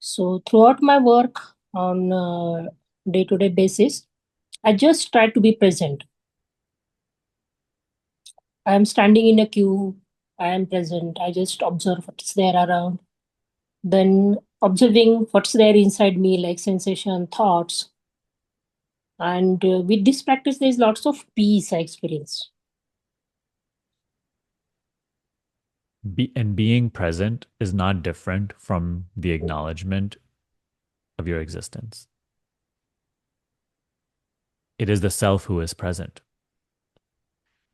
So throughout my work on day-to-day basis, I just try to be present. I am standing in a queue. I am present. I just observe what's there around. Then observing what's there inside me, like sensation, thoughts. And with this practice, there's lots of peace I experience. And being present is not different from the acknowledgement of your existence. It is the self who is present.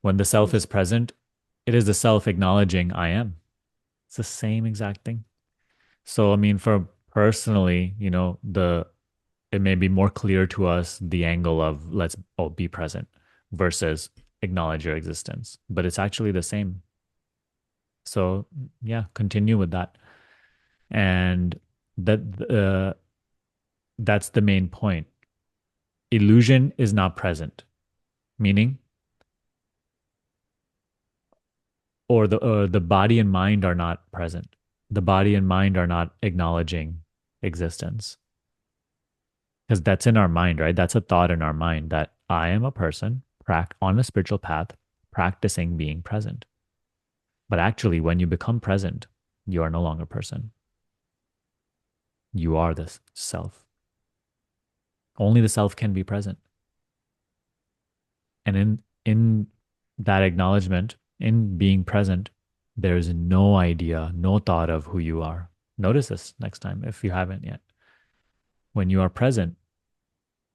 When the self Yes. is present, it is the self acknowledging I am. It's the same exact thing. So, I mean, for personally, it may be more clear to us the angle of be present versus acknowledge your existence, but it's actually the same. So, yeah, continue with that. And that that's the main point. Illusion is not present, meaning, or the body and mind are not present. The body and mind are not acknowledging existence because that's in our mind, right? That's a thought in our mind that I am a person on a spiritual path practicing being present. But actually, when you become present, you are no longer a person. You are the self. Only the self can be present. And in that acknowledgement, in being present, there is no idea, no thought of who you are. Notice this next time if you haven't yet. When you are present,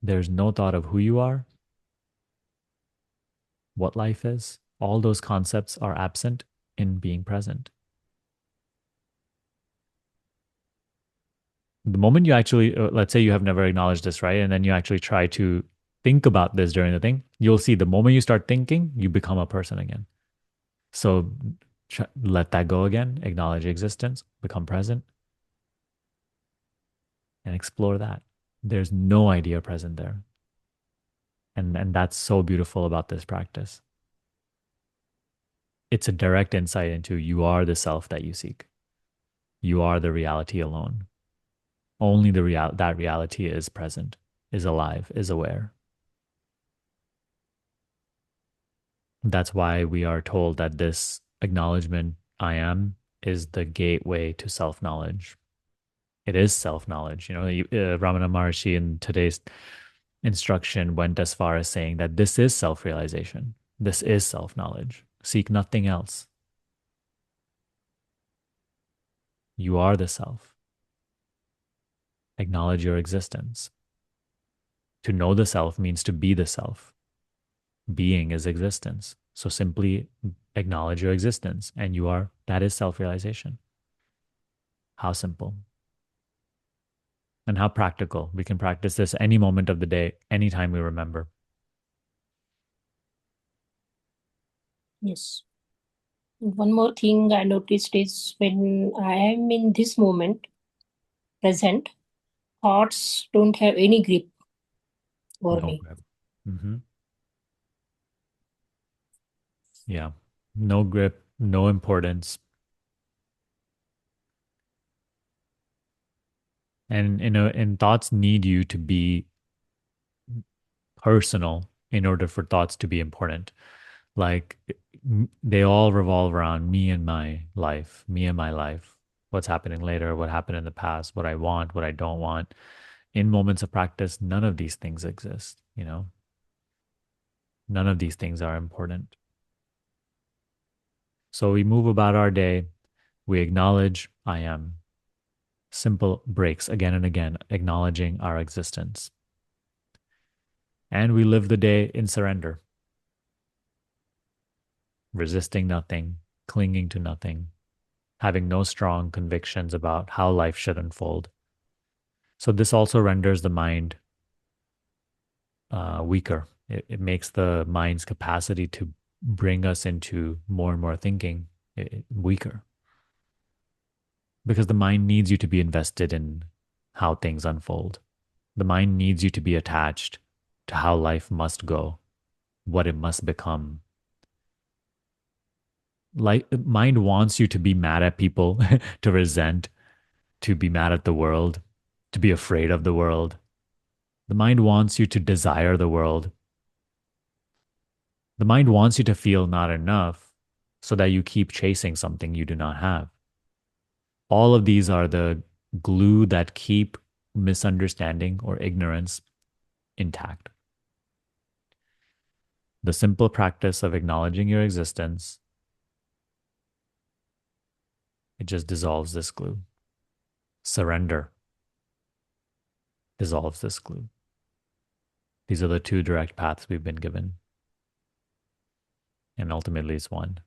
there's no thought of who you are, what life is. All those concepts are absent in being present. The moment you actually, let's say you have never acknowledged this, right? And then you actually try to think about this during the thing, you'll see the moment you start thinking, you become a person again. So let that go again, acknowledge existence, become present, and explore that. There's no idea present there. And that's so beautiful about this practice. It's a direct insight into you are the self that you seek. You are the reality alone. Only that reality is present, is alive, is aware. That's why we are told that this acknowledgement, I am, is the gateway to self knowledge. It is self knowledge. Ramana Maharshi in today's instruction went as far as saying that this is self realization. This is self knowledge. Seek nothing else. You are the self. Acknowledge your existence. To know the self means to be the self. Being is existence. So simply acknowledge your existence, and that is self realization. How simple and how practical. We can practice this any moment of the day, anytime we remember. Yes. One more thing I noticed is when I am in this moment, present, thoughts don't have any grip over No me. grip. Hmm. Yeah. No grip, no importance. And thoughts need you to be personal in order for thoughts to be important. Like they all revolve around me and my life, me and my life, what's happening later, what happened in the past, what I want, what I don't want. In moments of practice, none of these things exist. None of these things are important. So we move about our day, we acknowledge I am. Simple breaks again and again, acknowledging our existence. And we live the day in surrender, resisting nothing, clinging to nothing, having no strong convictions about how life should unfold. So this also renders the mind weaker. It makes the mind's capacity to bring us into more and more thinking weaker because the mind needs you to be invested in how things unfold. The mind needs you to be attached to how life must go, what it must become. Like mind wants you to be mad at people, to resent, to be mad at the world, to be afraid of the world. The mind wants you to desire the world. The mind wants you to feel not enough so that you keep chasing something you do not have. All of these are the glue that keep misunderstanding or ignorance intact. The simple practice of acknowledging your existence, it just dissolves this glue. Surrender dissolves this glue. These are the two direct paths we've been given. And ultimately, it's one.